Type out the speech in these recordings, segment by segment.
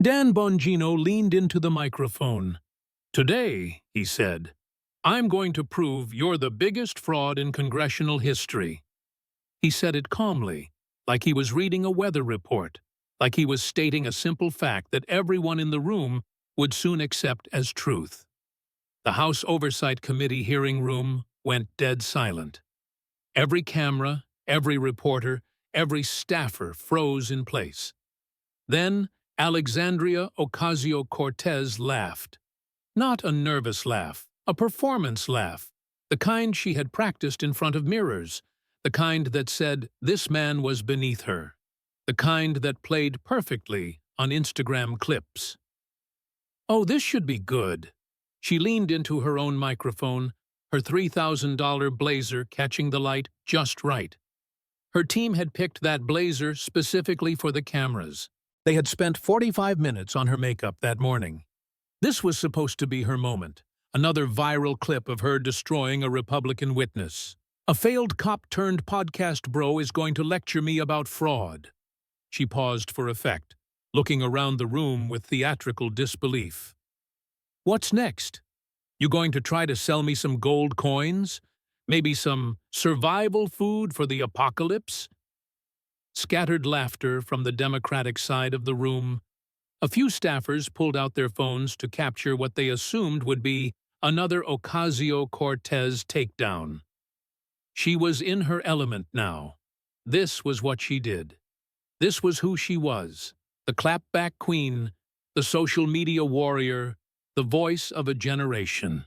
Dan Bongino leaned into the microphone. "Today," he said, "I'm going to prove you're the biggest fraud in congressional history." He said it calmly, like he was reading a weather report, like he was stating a simple fact that everyone in the room would soon accept as truth. The House Oversight Committee hearing room went dead silent. Every camera, every reporter, every staffer froze in place. Then Alexandria Ocasio-Cortez laughed. Not a nervous laugh, a performance laugh, the kind she had practiced in front of mirrors, the kind that said this man was beneath her, the kind that played perfectly on Instagram clips. "Oh, this should be good." She leaned into her own microphone, her $3,000 blazer catching the light just right. Her team had picked that blazer specifically for the cameras. They had spent 45 minutes on her makeup that morning. This was supposed to be her moment, another viral clip of her destroying a Republican witness. "A failed cop-turned-podcast bro is going to lecture me about fraud." She paused for effect, looking around the room with theatrical disbelief. "What's next? You going to try to sell me some gold coins? Maybe some survival food for the apocalypse?" Scattered laughter from the Democratic side of the room. A few staffers pulled out their phones to capture what they assumed would be another Ocasio-Cortez takedown. She was in her element now. This was what she did. This was who she was, the clapback queen, the social media warrior, the voice of a generation.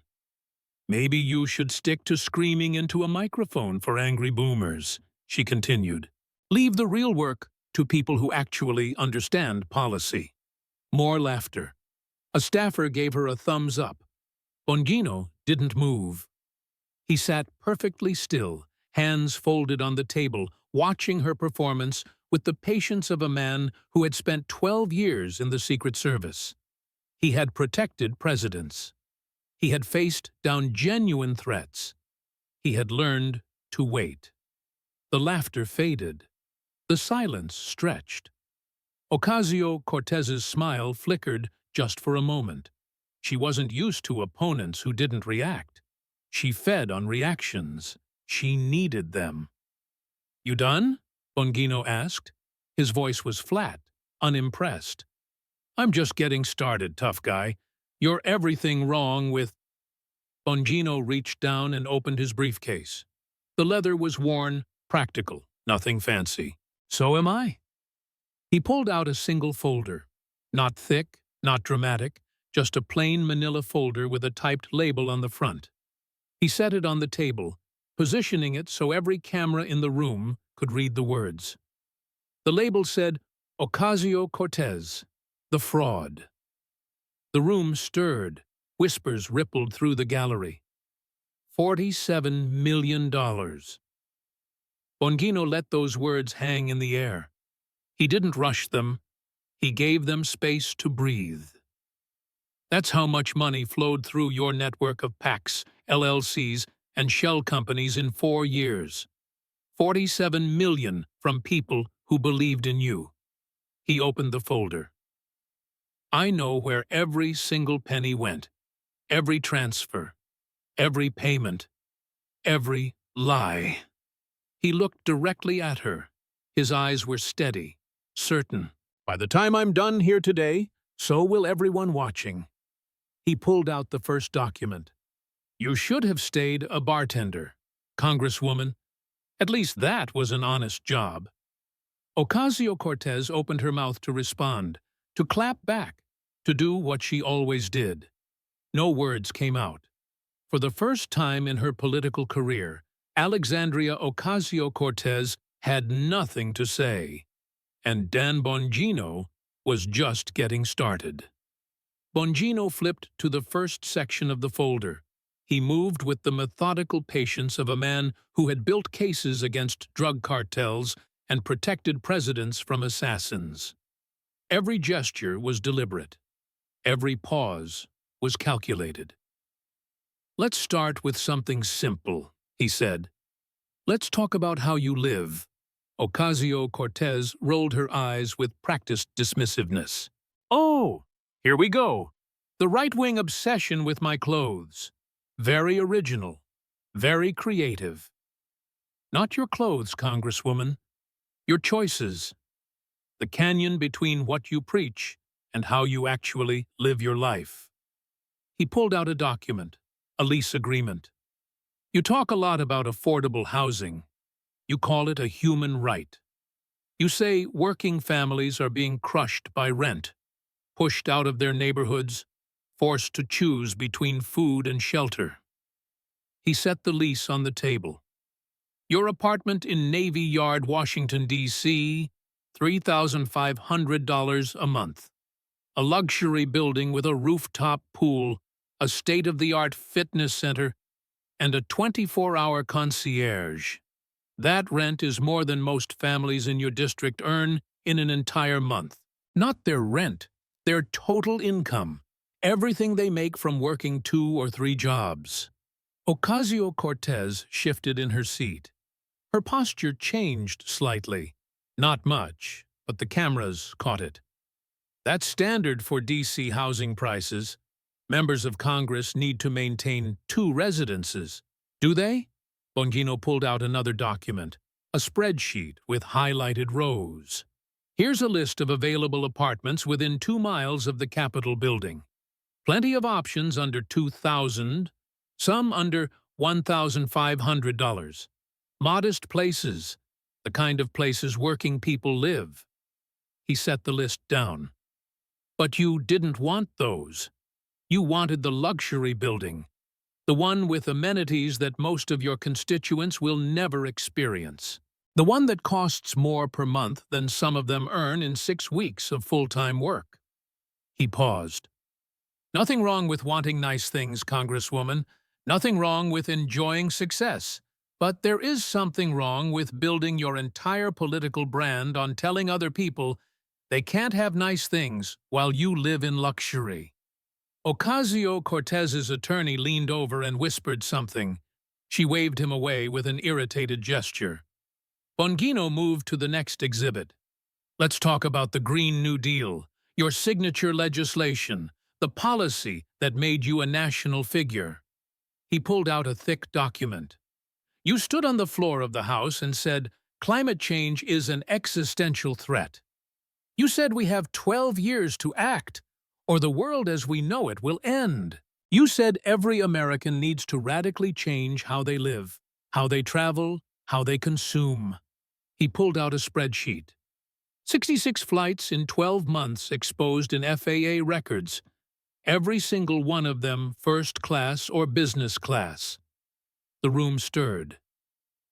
"Maybe you should stick to screaming into a microphone for angry boomers," she continued. "Leave the real work to people who actually understand policy." More laughter. A staffer gave her a thumbs up. Bongino didn't move. He sat perfectly still, hands folded on the table, watching her performance with the patience of a man who had spent 12 years in the Secret Service. He had protected presidents. He had faced down genuine threats. He had learned to wait. The laughter faded. The silence stretched. Ocasio-Cortez's smile flickered just for a moment. She wasn't used to opponents who didn't react. She fed on reactions. She needed them. "You done?" Bongino asked. His voice was flat, unimpressed. "I'm just getting started, tough guy. You're everything wrong with—" Bongino reached down and opened his briefcase. The leather was worn, practical, nothing fancy. "So am I." He pulled out a single folder. Not thick, not dramatic, just a plain manila folder with a typed label on the front. He set it on the table, positioning it so every camera in the room could read the words. The label said, "Ocasio-Cortez, the fraud." The room stirred. Whispers rippled through the gallery. $47 million. Bongino let those words hang in the air. He didn't rush them. He gave them space to breathe. "That's how much money flowed through your network of PACs, LLCs, and shell companies in 4 years. 47 million from people who believed in you." He opened the folder. "I know where every single penny went, every transfer, every payment, every lie." He looked directly at her. His eyes were steady, certain. "By the time I'm done here today, so will everyone watching." He pulled out the first document. "You should have stayed a bartender, Congresswoman. At least that was an honest job." Ocasio-Cortez opened her mouth to respond, to clap back, to do what she always did. No words came out. For the first time in her political career, Alexandria Ocasio-Cortez had nothing to say. And Dan Bongino was just getting started. Bongino flipped to the first section of the folder. He moved with the methodical patience of a man who had built cases against drug cartels and protected presidents from assassins. Every gesture was deliberate. Every pause was calculated. "Let's start with something simple," he said. "Let's talk about how you live." Ocasio-Cortez rolled her eyes with practiced dismissiveness. Oh, here we go. The right-wing obsession with my clothes. Very original. Very creative. Not your clothes, Congresswoman. Your choices. The canyon between what you preach and how you actually live your life. He pulled out a document, a lease agreement. You talk a lot about affordable housing. You call it a human right. You say working families are being crushed by rent, pushed out of their neighborhoods, forced to choose between food and shelter. He set the lease on the table. Your apartment in Navy Yard, Washington, D.C., $3,500 a month. A luxury building with a rooftop pool, a state-of-the-art fitness center, and a 24-hour concierge. That rent is more than most families in your district earn in an entire month. Not their rent, their total income, everything they make from working 2 or 3 jobs. Ocasio-Cortez shifted in her seat. Her posture changed slightly. Not much, but the cameras caught it. That's standard for D.C. housing prices. Members of Congress need to maintain 2 residences. Do they? Bongino pulled out another document, a spreadsheet with highlighted rows. Here's a list of available apartments within 2 miles of the Capitol building. Plenty of options under $2,000, some under $1,500. Modest places, the kind of places working people live. He set the list down. But you didn't want those. You wanted the luxury building, the one with amenities that most of your constituents will never experience. The one that costs more per month than some of them earn in 6 weeks of full-time work. He paused. Nothing wrong with wanting nice things, Congresswoman. Nothing wrong with enjoying success. But there is something wrong with building your entire political brand on telling other people they can't have nice things while you live in luxury. Ocasio-Cortez's attorney leaned over and whispered something. She waved him away with an irritated gesture. Bongino moved to the next exhibit. Let's talk about the Green New Deal, your signature legislation, the policy that made you a national figure. He pulled out a thick document. You stood on the floor of the House and said, climate change is an existential threat. You said we have 12 years to act, or the world as we know it will end. You said every American needs to radically change how they live, how they travel, how they consume. He pulled out a spreadsheet. 66 flights in 12 months exposed in FAA records, every single one of them first class or business class. The room stirred.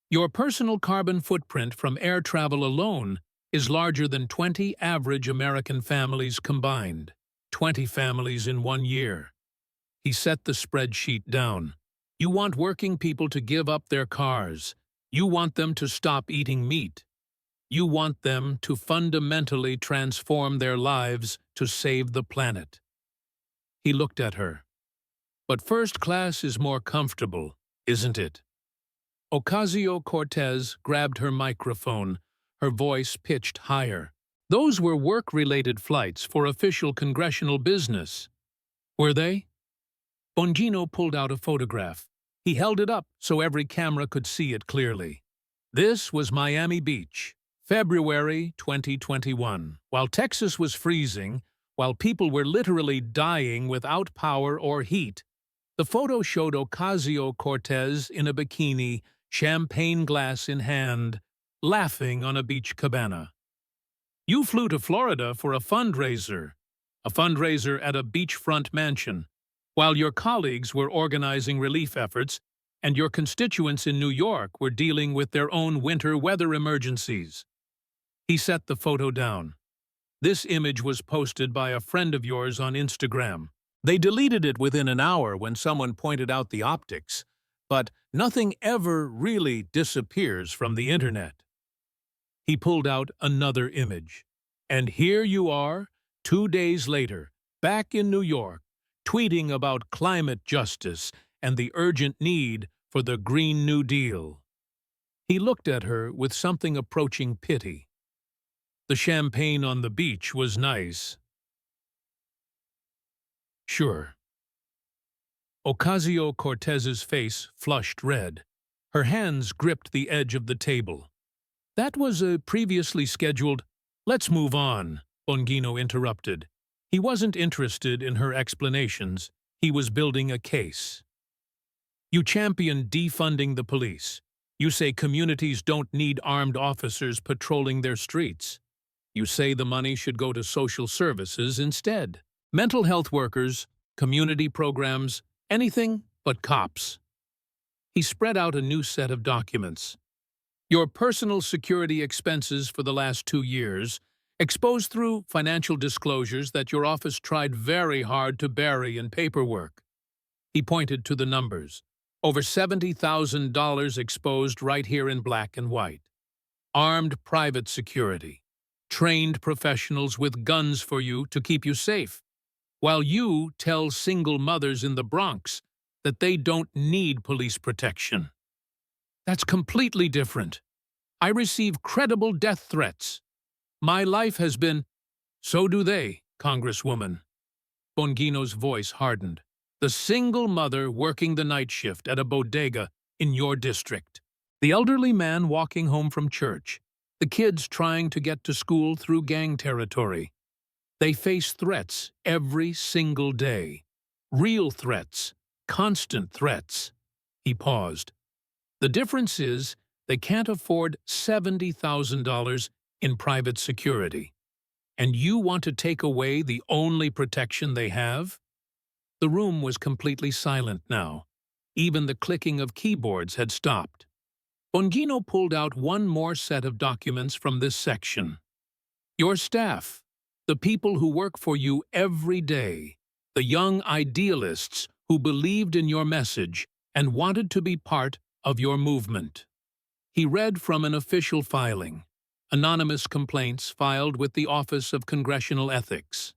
Your personal carbon footprint from air travel alone is larger than 20 average American families combined. 20 families in 1 year. He set the spreadsheet down. You want working people to give up their cars. You want them to stop eating meat. You want them to fundamentally transform their lives to save the planet. He looked at her. But first class is more comfortable, isn't it? Ocasio-Cortez grabbed her microphone, her voice pitched higher. Those were work-related flights for official congressional business. Were they? Bongino pulled out a photograph. He held it up so every camera could see it clearly. This was Miami Beach, February 2021. While Texas was freezing, while people were literally dying without power or heat, the photo showed Ocasio-Cortez in a bikini, champagne glass in hand, laughing on a beach cabana. You flew to Florida for a fundraiser at a beachfront mansion, while your colleagues were organizing relief efforts and your constituents in New York were dealing with their own winter weather emergencies. He set the photo down. This image was posted by a friend of yours on Instagram. They deleted it within an hour when someone pointed out the optics, but nothing ever really disappears from the internet. He pulled out another image. And here you are, 2 days later, back in New York, tweeting about climate justice and the urgent need for the Green New Deal. He looked at her with something approaching pity. The champagne on the beach was nice, Sure. Ocasio-Cortez's face flushed red. Her hands gripped the edge of the table. That was a previously scheduled— "Let's move on," Bongino interrupted. He wasn't interested in her explanations. He was building a case. You champion defunding the police. You say communities don't need armed officers patrolling their streets. You say the money should go to social services instead. Mental health workers, community programs, anything but cops. He spread out a new set of documents. Your personal security expenses for the last 2 years, exposed through financial disclosures that your office tried very hard to bury in paperwork. He pointed to the numbers. Over $70,000 exposed right here in black and white. Armed private security. Trained professionals with guns for you to keep you safe, while you tell single mothers in the Bronx that they don't need police protection. That's completely different. I receive credible death threats. My life has been— So do they, Congresswoman. Bongino's voice hardened. The single mother working the night shift at a bodega in your district. The elderly man walking home from church. The kids trying to get to school through gang territory. They face threats every single day. Real threats. Constant threats. He paused. The difference is they can't afford $70,000 in private security. And you want to take away the only protection they have? The room was completely silent now. Even the clicking of keyboards had stopped. Bongino pulled out one more set of documents from this section. Your staff, the people who work for you every day, the young idealists who believed in your message and wanted to be part of your movement. He read from an official filing, anonymous complaints filed with the Office of Congressional Ethics.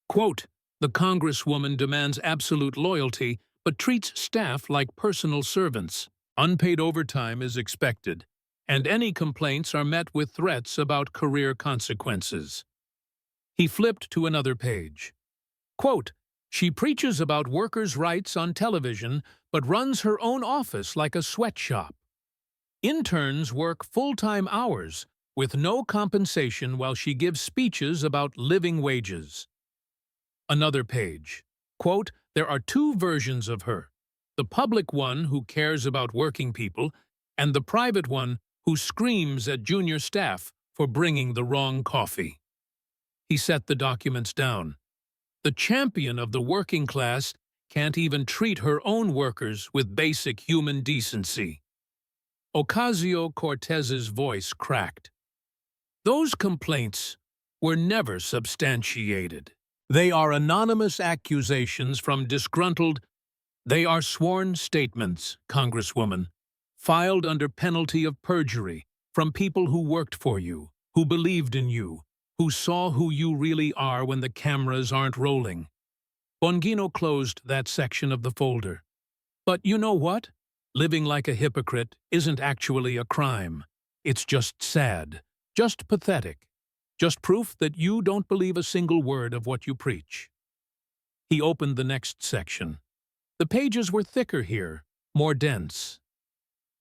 Quote, the Congresswoman demands absolute loyalty but treats staff like personal servants. Unpaid overtime is expected, and any complaints are met with threats about career consequences. He flipped to another page. Quote, she preaches about workers' rights on television but runs her own office like a sweatshop. Interns work full-time hours with no compensation while she gives speeches about living wages. Another page. Quote, there are 2 versions of her. The public one who cares about working people, and the private one who screams at junior staff for bringing the wrong coffee. He set the documents down. The champion of the working class can't even treat her own workers with basic human decency. Ocasio-Cortez's voice cracked. Those complaints were never substantiated. They are anonymous accusations from disgruntled— They are sworn statements, Congresswoman, filed under penalty of perjury from people who worked for you, who believed in you, who saw who you really are when the cameras aren't rolling. Bongino closed that section of the folder. But you know what? Living like a hypocrite isn't actually a crime. It's just sad, just pathetic, just proof that you don't believe a single word of what you preach. He opened the next section. The pages were thicker here, more dense.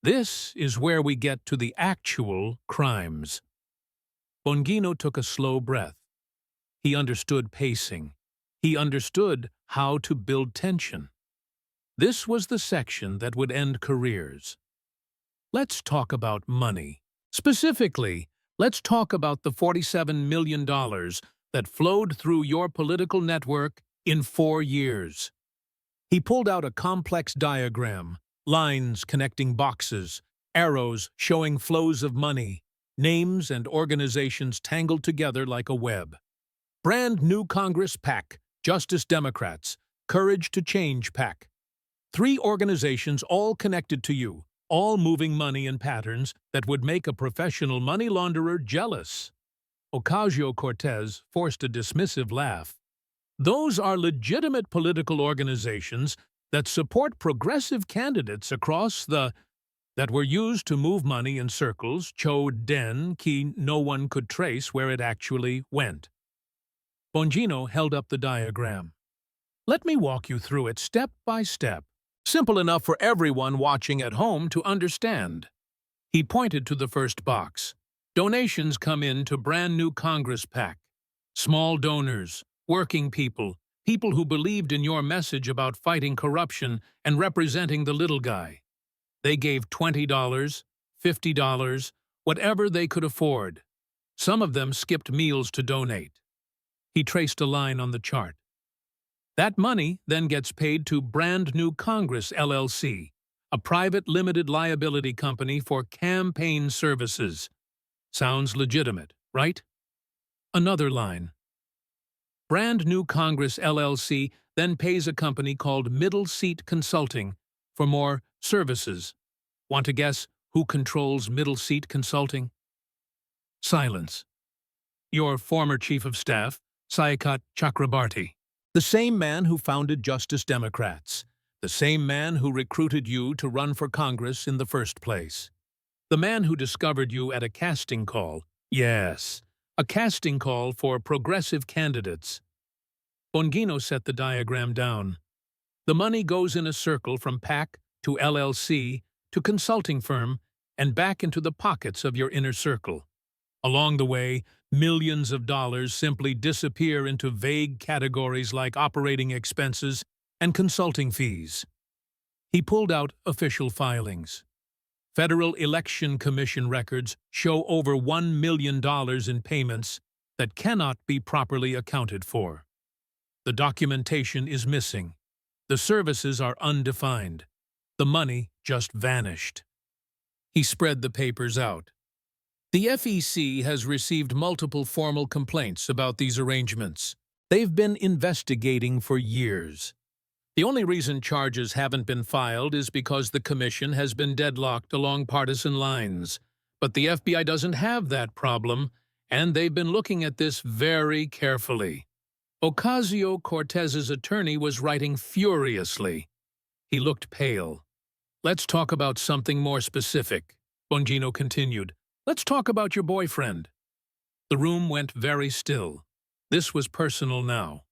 This is where we get to the actual crimes. Bongino took a slow breath. He understood pacing. He understood how to build tension. This was the section that would end careers. Let's talk about money. Specifically, let's talk about the $47 million that flowed through your political network in 4 years. He pulled out a complex diagram, lines connecting boxes, arrows showing flows of money, names and organizations tangled together like a web. Brand New Congress PAC, Justice Democrats, Courage to Change PAC. 3 organizations all connected to you, all moving money in patterns that would make a professional money launderer jealous. Ocasio-Cortez forced a dismissive laugh. Those are legitimate political organizations that support progressive candidates across that were used to move money in circles den ki no one could trace where it actually went. Bongino held up the diagram. Let me walk you through it step by step. Simple enough for everyone watching at home to understand. He pointed to the first box. Donations come in to brand new Congress PAC. Small donors, working people, people who believed in your message about fighting corruption and representing the little guy. They gave $20, $50, whatever they could afford. Some of them skipped meals to donate. He traced a line on the chart. That money then gets paid to Brand New Congress LLC, a private limited liability company for campaign services. Sounds legitimate, right? Another line. Brand New Congress LLC then pays a company called Middle Seat Consulting for more services. Want to guess who controls Middle Seat Consulting? Silence. Your former chief of staff, Saikat Chakrabarty. The same man who founded Justice Democrats. The same man who recruited you to run for Congress in the first place. The man who discovered you at a casting call. Yes, a casting call for progressive candidates. Bongino set the diagram down. The money goes in a circle from PAC to LLC to consulting firm and back into the pockets of your inner circle. Along the way, millions of dollars simply disappear into vague categories like operating expenses and consulting fees. He pulled out official filings. Federal Election Commission records show over $1 million in payments that cannot be properly accounted for. The documentation is missing. The services are undefined. The money just vanished. He spread the papers out. The FEC has received multiple formal complaints about these arrangements. They've been investigating for years. The only reason charges haven't been filed is because the commission has been deadlocked along partisan lines. But the FBI doesn't have that problem, and they've been looking at this very carefully. Ocasio-Cortez's attorney was writing furiously. He looked pale. Let's talk about something more specific, Bongino continued. Let's talk about your boyfriend. The room went very still. This was personal now.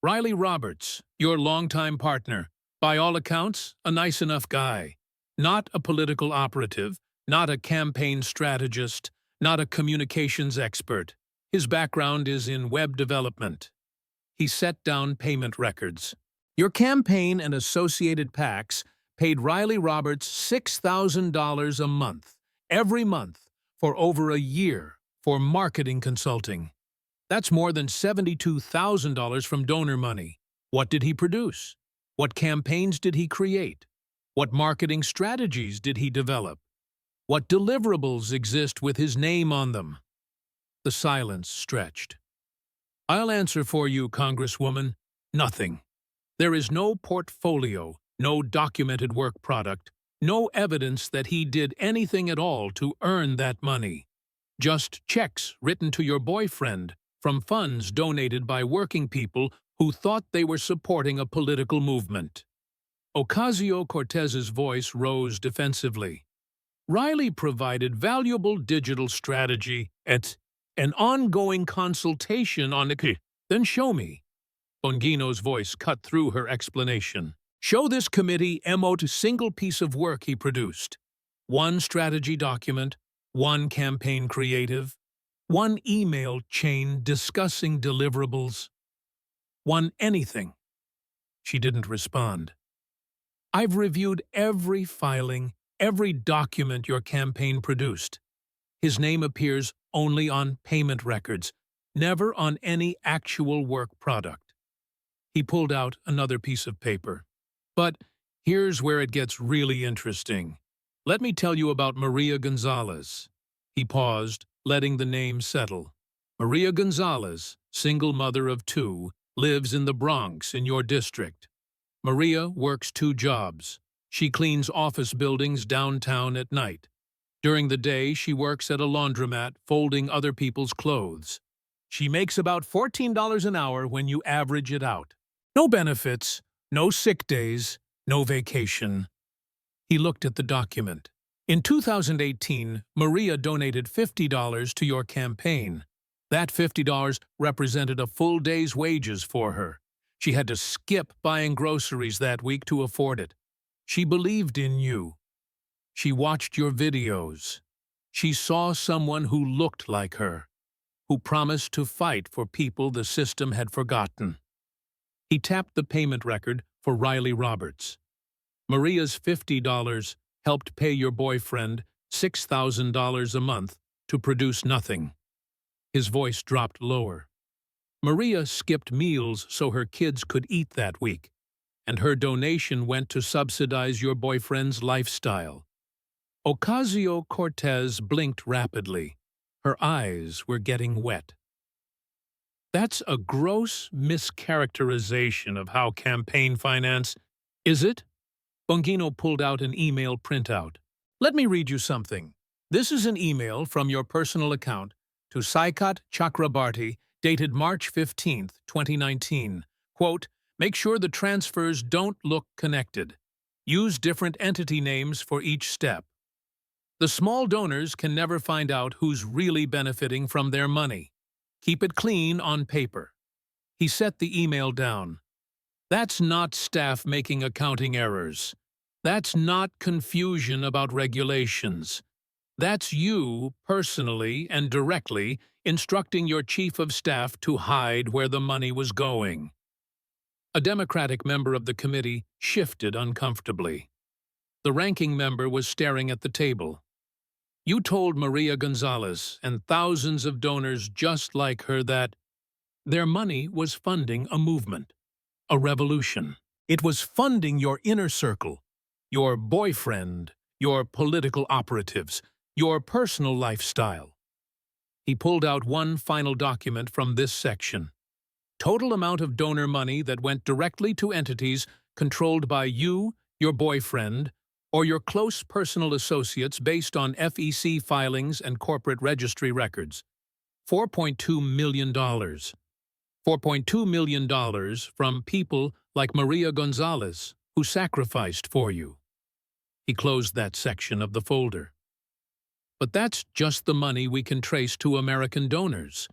Riley Roberts, your longtime partner, by all accounts, a nice enough guy. Not a political operative, not a campaign strategist, not a communications expert. His background is in web development. He set down payment records. Your campaign and associated PACs paid Riley Roberts $6,000 a month, every month, for over a year for marketing consulting. That's more than $72,000 from donor money. What did he produce? What campaigns did he create? What marketing strategies did he develop? What deliverables exist with his name on them? The silence stretched. I'll answer for you, Congresswoman. Nothing. There is no portfolio, no documented work product, no evidence that he did anything at all to earn that money. Just checks written to your boyfriend from funds donated by working people who thought they were supporting a political movement. Ocasio-Cortez's voice rose defensively. Riley provided valuable digital strategy at an ongoing consultation on the... Then show me. Bongino's voice cut through her explanation. Show this committee a single piece of work he produced. One strategy document, one campaign creative, one email chain discussing deliverables, one anything. She didn't respond. I've reviewed every filing, every document your campaign produced. His name appears only on payment records, never on any actual work product. He pulled out another piece of paper. But here's where it gets really interesting. Let me tell you about Maria Gonzalez. He paused, letting the name settle. Maria Gonzalez, single mother of two, lives in the Bronx in your district. Maria works 2 jobs. She cleans office buildings downtown at night. During the day, she works at a laundromat folding other people's clothes. She makes about $14 an hour when you average it out. No benefits. No sick days, no vacation. He looked at the document. In 2018, Maria donated $50 to your campaign. That $50 represented a full day's wages for her. She had to skip buying groceries that week to afford it. She believed in you. She watched your videos. She saw someone who looked like her, who promised to fight for people the system had forgotten. He tapped the payment record for Riley Roberts. Maria's $50 helped pay your boyfriend $6,000 a month to produce nothing. His voice dropped lower. Maria skipped meals so her kids could eat that week, and her donation went to subsidize your boyfriend's lifestyle. Ocasio-Cortez blinked rapidly. Her eyes were getting wet. That's a gross mischaracterization of how campaign finance, is it? Bongino pulled out an email printout. Let me read you something. This is an email from your personal account to Saikat Chakrabarty, dated March 15, 2019. Quote, make sure the transfers don't look connected. Use different entity names for each step. The small donors can never find out who's really benefiting from their money. Keep it clean on paper. He set the email down. That's not staff making accounting errors. That's not confusion about regulations. That's you, personally and directly, instructing your chief of staff to hide where the money was going. A Democratic member of the committee shifted uncomfortably. The ranking member was staring at the table. You told Maria Gonzalez and thousands of donors just like her that their money was funding a movement, a revolution. It was funding your inner circle, your boyfriend, your political operatives, your personal lifestyle. He pulled out one final document from this section. Total amount of donor money that went directly to entities controlled by you, your boyfriend, or your close personal associates based on FEC filings and corporate registry records. $4.2 million. $4.2 million from people like Maria Gonzalez, who sacrificed for you. He closed that section of the folder. But that's just the money we can trace to American donors.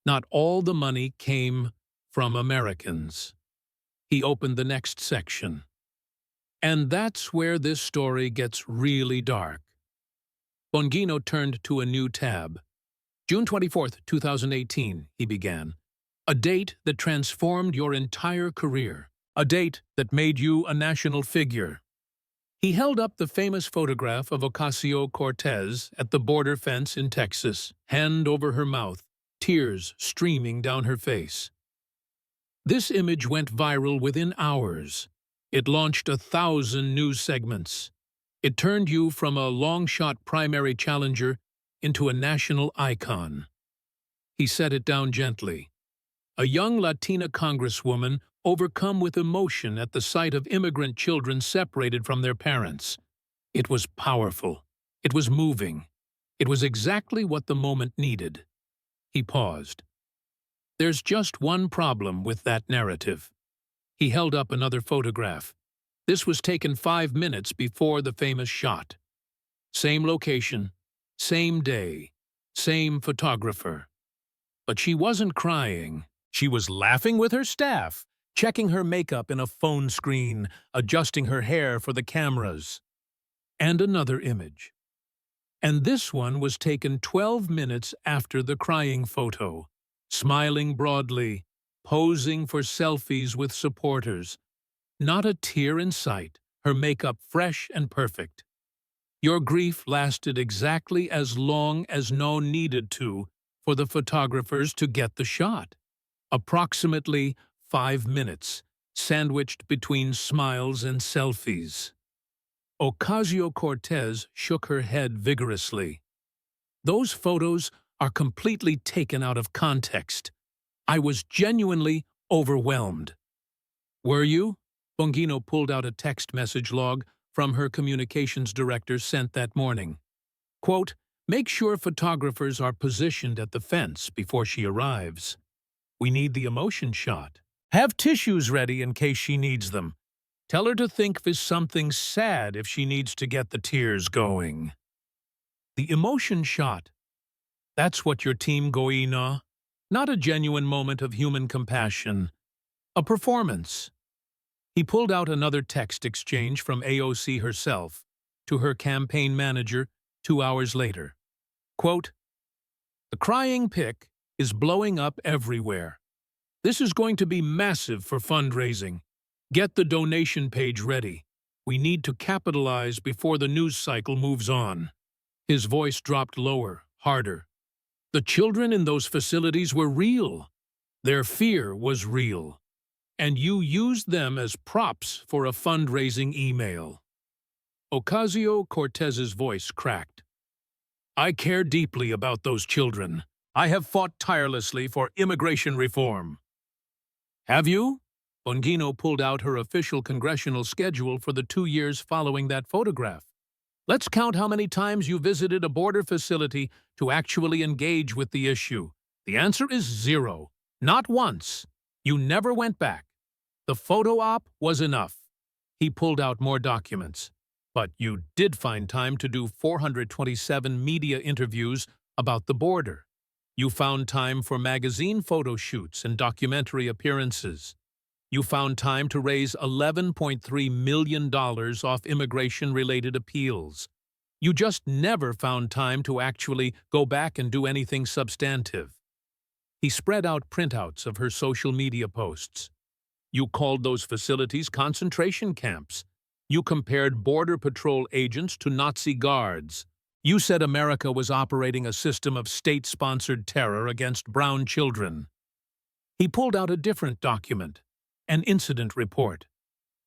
Not all the money came from Americans. He opened the next section. And that's where this story gets really dark. Bongino turned to a new tab. June 24, 2018, he began. A date that transformed your entire career. A date that made you a national figure. He held up the famous photograph of Ocasio-Cortez at the border fence in Texas, hand over her mouth, tears streaming down her face. This image went viral within hours. It launched 1,000 news segments. It turned you from a long-shot primary challenger into a national icon. He set it down gently. A young Latina congresswoman overcome with emotion at the sight of immigrant children separated from their parents. It was powerful. It was moving. It was exactly what the moment needed. He paused. There's just one problem with that narrative. He held up another photograph. This was taken 5 minutes before the famous shot. Same location, same day, same photographer. But she wasn't crying. She was laughing with her staff, checking her makeup in a phone screen, adjusting her hair for the cameras. And another image. And this one was taken 12 minutes after the crying photo, smiling broadly, posing for selfies with supporters. Not a tear in sight, her makeup fresh and perfect. Your grief lasted exactly as long as no needed to for the photographers to get the shot. Approximately 5 minutes, sandwiched between smiles and selfies. Ocasio-Cortez shook her head vigorously. Those photos are completely taken out of context. I was genuinely overwhelmed. Were you? Bongino pulled out a text message log from her communications director sent that morning. Quote, make sure photographers are positioned at the fence before she arrives. We need the emotion shot. Have tissues ready in case she needs them. Tell her to think of something sad if she needs to get the tears going. The emotion shot. That's what your team going on. Not a genuine moment of human compassion. A performance. He pulled out another text exchange from AOC herself to her campaign manager 2 hours later. Quote, "The crying pic is blowing up everywhere. This is going to be massive for fundraising. Get the donation page ready. We need to capitalize before the news cycle moves on." His voice dropped lower, harder. The children in those facilities were real. Their fear was real. And you used them as props for a fundraising email. Ocasio-Cortez's voice cracked. "I care deeply about those children. I have fought tirelessly for immigration reform." "Have you?" Bongino pulled out her official congressional schedule for the 2 years following that photograph. "Let's count how many times you visited a border facility to actually engage with the issue. The answer is 0. Not once. You never went back. The photo op was enough." He pulled out more documents. "But you did find time to do 427 media interviews about the border. You found time for magazine photo shoots and documentary appearances. You found time to raise $11.3 million off immigration-related appeals. You just never found time to actually go back and do anything substantive." He spread out printouts of her social media posts. "You called those facilities concentration camps. You compared Border Patrol agents to Nazi guards. You said America was operating a system of state-sponsored terror against brown children." He pulled out a different document, an incident report.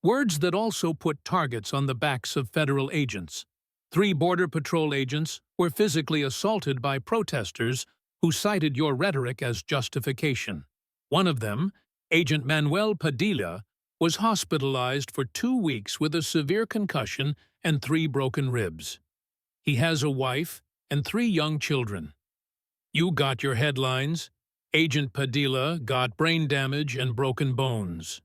Words that also put targets on the backs of federal agents. 3 Border Patrol agents were physically assaulted by protesters who cited your rhetoric as justification. One of them, Agent Manuel Padilla, was hospitalized for 2 weeks with a severe concussion and 3 broken ribs. He has a wife and 3 young children. You got your headlines. Agent Padilla got brain damage and broken bones.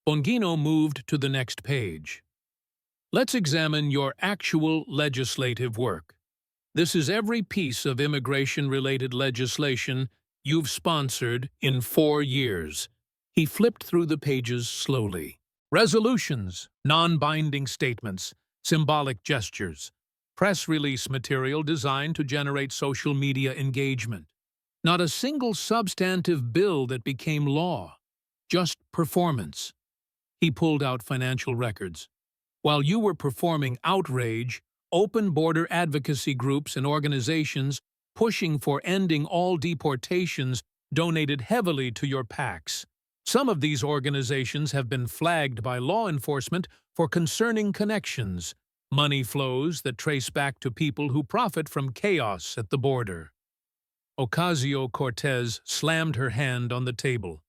Bongino moved to the next page. "Let's examine your actual legislative work. This is every piece of immigration-related legislation you've sponsored in 4 years." He flipped through the pages slowly. Resolutions, non-binding statements, symbolic gestures, press release material designed to generate social media engagement. Not a single substantive bill that became law, just performance. He pulled out financial records. While you were performing outrage, open border advocacy groups and organizations pushing for ending all deportations donated heavily to your PACs. Some of these organizations have been flagged by law enforcement for concerning connections, money flows that trace back to people who profit from chaos at the border. Ocasio-Cortez slammed her hand on the table.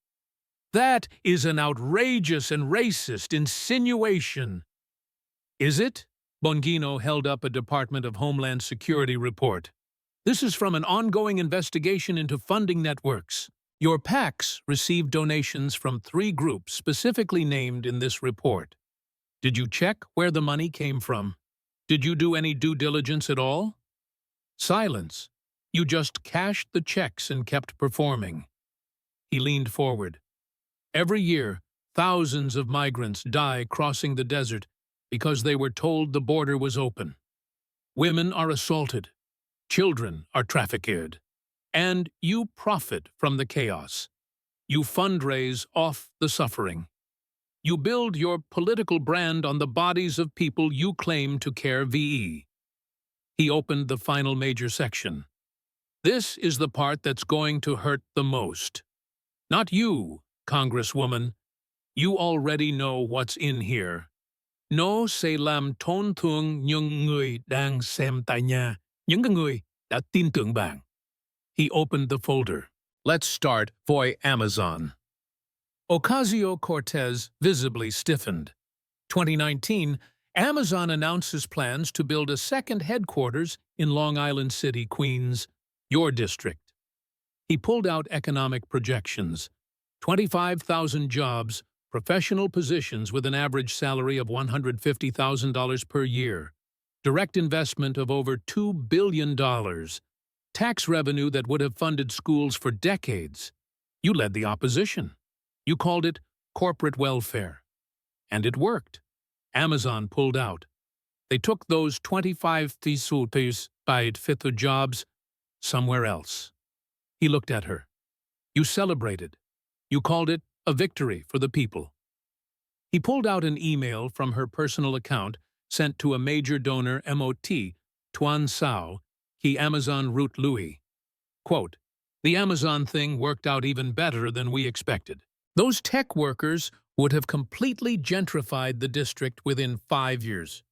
"That is an outrageous and racist insinuation." "Is it?" Bongino held up a Department of Homeland Security report. "This is from an ongoing investigation into funding networks. Your PACs received donations from 3 groups specifically named in this report. Did you check where the money came from? Did you do any due diligence at all?" Silence. You just cashed the checks and kept performing. He leaned forward. "Every year, thousands of migrants die crossing the desert because they were told the border was open. Women are assaulted. Children are trafficked. And you profit from the chaos. You fundraise off the suffering. You build your political brand on the bodies of people you claim to care VE." He opened the final major section. "This is the part that's going to hurt the most. Not you, Congresswoman. You already know what's in here. Nó sẽ làm tổn thương những người đang xem tại nhà, những người đã tin tưởng bạn." He opened the folder. "Let's start for Amazon." Ocasio-Cortez visibly stiffened. 2019, Amazon announces plans to build a second headquarters in Long Island City, Queens, your district. He pulled out economic projections. 25,000 jobs, professional positions with an average salary of $150,000 per year, direct investment of over $2 billion, tax revenue that would have funded schools for decades. You led the opposition. You called it corporate welfare. And it worked. Amazon pulled out. They took those 25,000 by fifth jobs somewhere else. He looked at her. You celebrated. You called it a victory for the people. He pulled out an email from her personal account sent to a major donor MOT, Tuan Sao, qui Amazon route Louis. Quote, the Amazon thing worked out even better than we expected. Those tech workers would have completely gentrified the district within 5 years.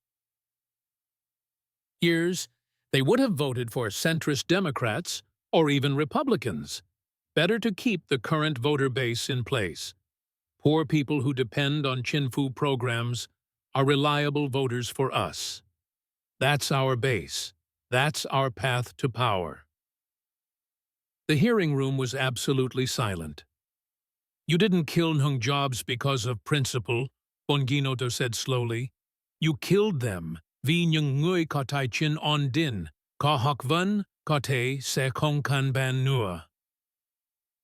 They would have voted for centrist Democrats or even Republicans. Better to keep the current voter base in place. Poor people who depend on Chinfu programs are reliable voters for us. That's our base. That's our path to power. The hearing room was absolutely silent. You didn't kill Nhung Jobs because of principle, Bongino said slowly. You killed them, vì những người có tài chính ổn định, có học vấn, có thể sẽ không can ban nữa.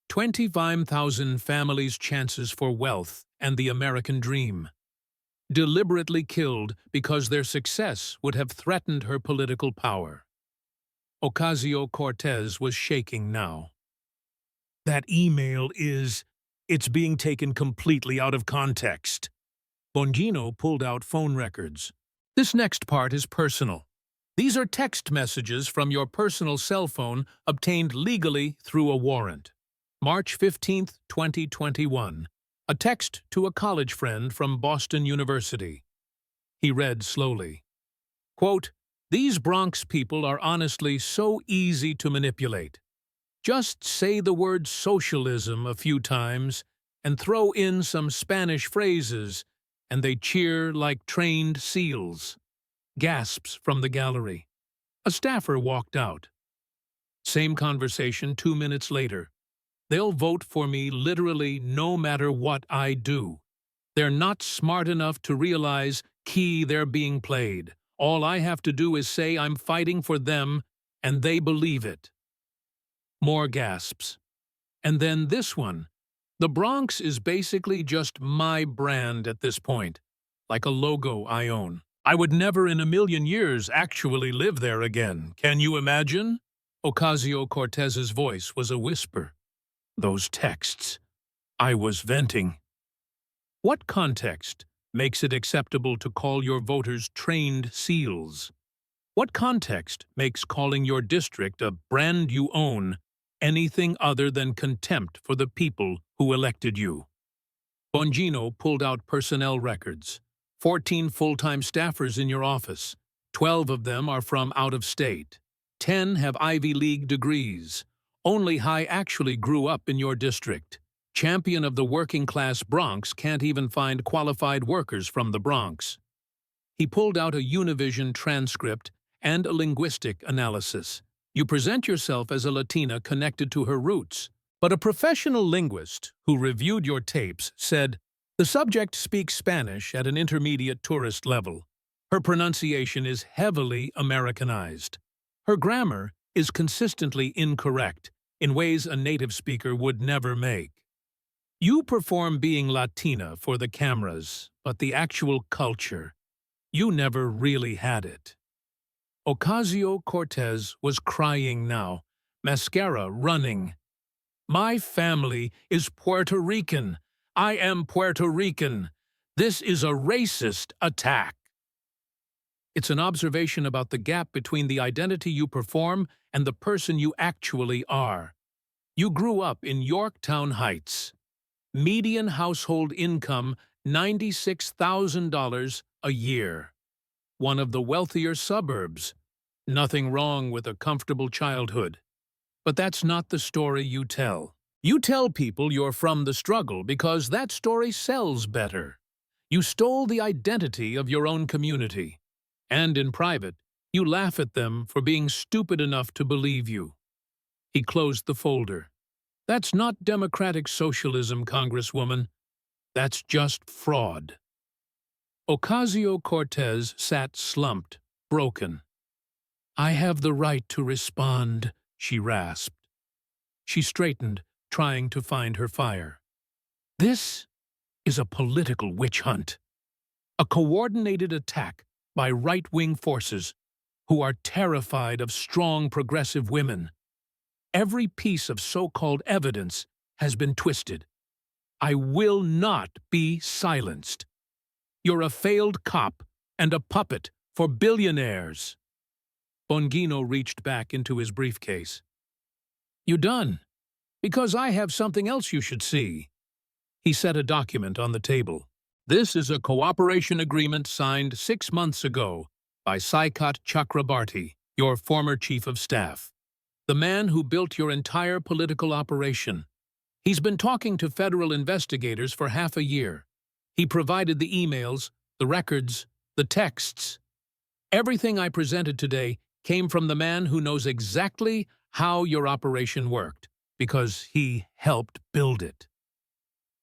25,000 families' chances for wealth and the American dream. Deliberately killed because their success would have threatened her political power. Ocasio-Cortez was shaking now. That email it's being taken completely out of context. Bongino pulled out phone records. This next part is personal. These are text messages from your personal cell phone obtained legally through a warrant. March 15, 2021. A text to a college friend from Boston University. He read slowly. Quote, these Bronx people are honestly so easy to manipulate. Just say the word socialism a few times and throw in some Spanish phrases, and they cheer like trained seals. Gasps from the gallery. A staffer walked out. Same conversation 2 minutes later. They'll vote for me literally no matter what I do. They're not smart enough to realize they're being played. All I have to do is say I'm fighting for them, and they believe it. More gasps. And then this one. The Bronx is basically just my brand at this point, like a logo I own. I would never in a million years actually live there again. Can you imagine? Ocasio-Cortez's voice was a whisper. Those texts. I was venting. What context makes it acceptable to call your voters trained seals? What context makes calling your district a brand you own anything other than contempt for the people who elected you? Bongino pulled out personnel records. 14 full-time staffers in your office. 12 of them are from out of state. 10 have Ivy League degrees. Only High actually grew up in your district. Champion of the working-class Bronx can't even find qualified workers from the Bronx. He pulled out a Univision transcript and a linguistic analysis. You present yourself as a Latina connected to her roots, but a professional linguist who reviewed your tapes said, the subject speaks Spanish at an intermediate tourist level. Her pronunciation is heavily Americanized. Her grammar is consistently incorrect in ways a native speaker would never make. You perform being Latina for the cameras, but the actual culture, you never really had it. Ocasio-Cortez was crying now, mascara running. My family is Puerto Rican. I am Puerto Rican. This is a racist attack. It's an observation about the gap between the identity you perform and the person you actually are. You grew up in Yorktown Heights. Median household income $96,000 a year. One of the wealthier suburbs. Nothing wrong with a comfortable childhood. But that's not the story you tell. You tell people you're from the struggle because that story sells better. You stole the identity of your own community. And in private, you laugh at them for being stupid enough to believe you. He closed the folder. That's not democratic socialism, Congresswoman. That's just fraud. Ocasio-Cortez sat slumped, broken. I have the right to respond, she rasped. She straightened, trying to find her fire. This is a political witch hunt, a coordinated attack by right-wing forces who are terrified of strong progressive women. Every piece of so-called evidence has been twisted. I will not be silenced. You're a failed cop and a puppet for billionaires. Bongino reached back into his briefcase. You done? Because I have something else you should see. He set a document on the table. This is a cooperation agreement signed 6 months ago by Saikat Chakrabarti, your former chief of staff, the man who built your entire political operation. He's been talking to federal investigators for half a year. He provided the emails, the records, the texts. Everything I presented today came from the man who knows exactly how your operation worked, because he helped build it.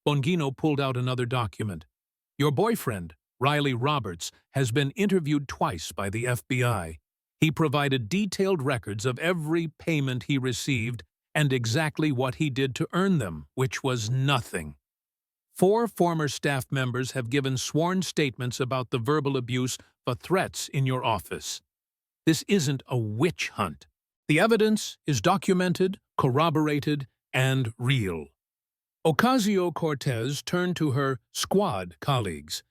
Bongino pulled out another document. Your boyfriend, Riley Roberts, has been interviewed twice by the FBI. He provided detailed records of every payment he received and exactly what he did to earn them, which was nothing. 4 former staff members have given sworn statements about the verbal abuse for threats in your office. This isn't a witch hunt. The evidence is documented, corroborated, and real. Ocasio-Cortez turned to her squad colleagues.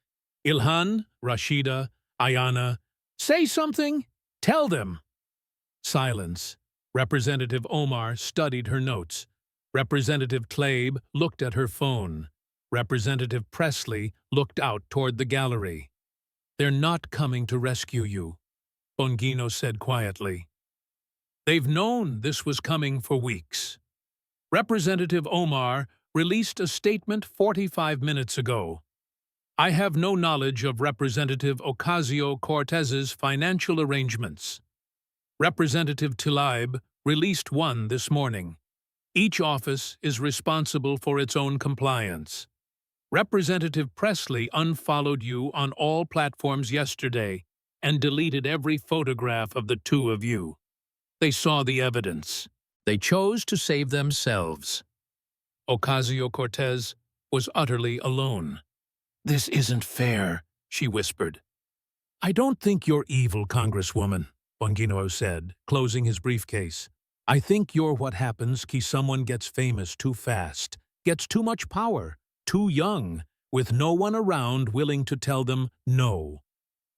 Ilhan, Rashida, Ayana, say something. Tell them. Silence. Representative Omar studied her notes. Representative Tlaib looked at her phone. Representative Presley looked out toward the gallery. They're not coming to rescue you, Bongino said quietly. They've known this was coming for weeks. Representative Omar released a statement 45 minutes ago. I have no knowledge of Representative Ocasio-Cortez's financial arrangements. Representative Tlaib released one this morning. Each office is responsible for its own compliance. Representative Presley unfollowed you on all platforms yesterday and deleted every photograph of the two of you. They saw the evidence. They chose to save themselves. Ocasio-Cortez was utterly alone. This isn't fair, she whispered. I don't think you're evil, Congresswoman, Bongino said, closing his briefcase. I think you're what happens when someone gets famous too fast, gets too much power, too young, with no one around willing to tell them no.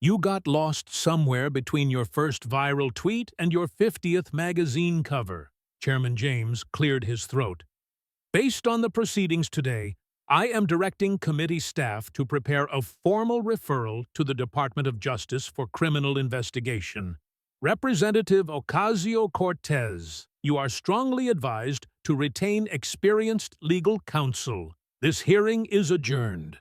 You got lost somewhere between your first viral tweet and your 50th magazine cover. Chairman James cleared his throat. Based on the proceedings today, I am directing committee staff to prepare a formal referral to the Department of Justice for criminal investigation. Representative Ocasio-Cortez, you are strongly advised to retain experienced legal counsel. This hearing is adjourned.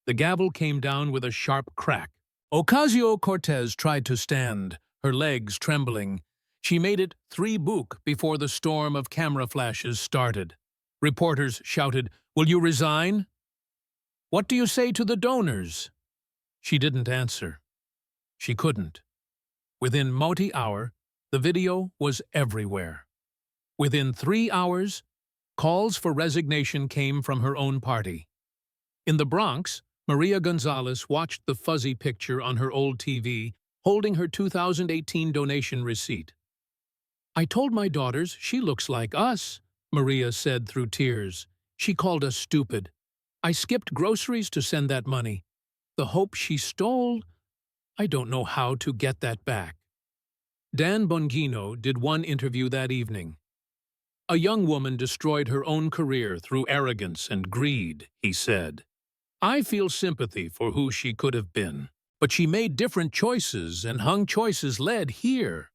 The gavel came down with a sharp crack. Ocasio-Cortez tried to stand, her legs trembling. She made it 3 book before the storm of camera flashes started. Reporters shouted, "Will you resign? What do you say to the donors?" She didn't answer. She couldn't. Within multi-hour, the video was everywhere. Within 3 hours, calls for resignation came from her own party. In the Bronx, Maria Gonzalez watched the fuzzy picture on her old TV, holding her 2018 donation receipt. I told my daughters she looks like us, Maria said through tears. She called us stupid. I skipped groceries to send that money. The hope she stole, I don't know how to get that back. Dan Bongino did one interview that evening. A young woman destroyed her own career through arrogance and greed, he said. I feel sympathy for who she could have been, but she made different choices and hung choices led here.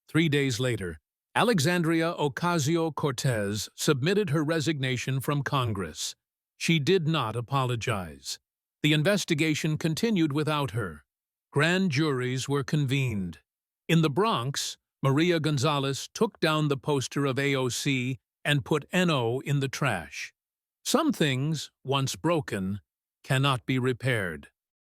3 days later, Alexandria Ocasio-Cortez submitted her resignation from Congress. She did not apologize. The investigation continued without her. Grand juries were convened. In the Bronx, Maria Gonzalez took down the poster of AOC and put NO in the trash. Some things, once broken, cannot be repaired.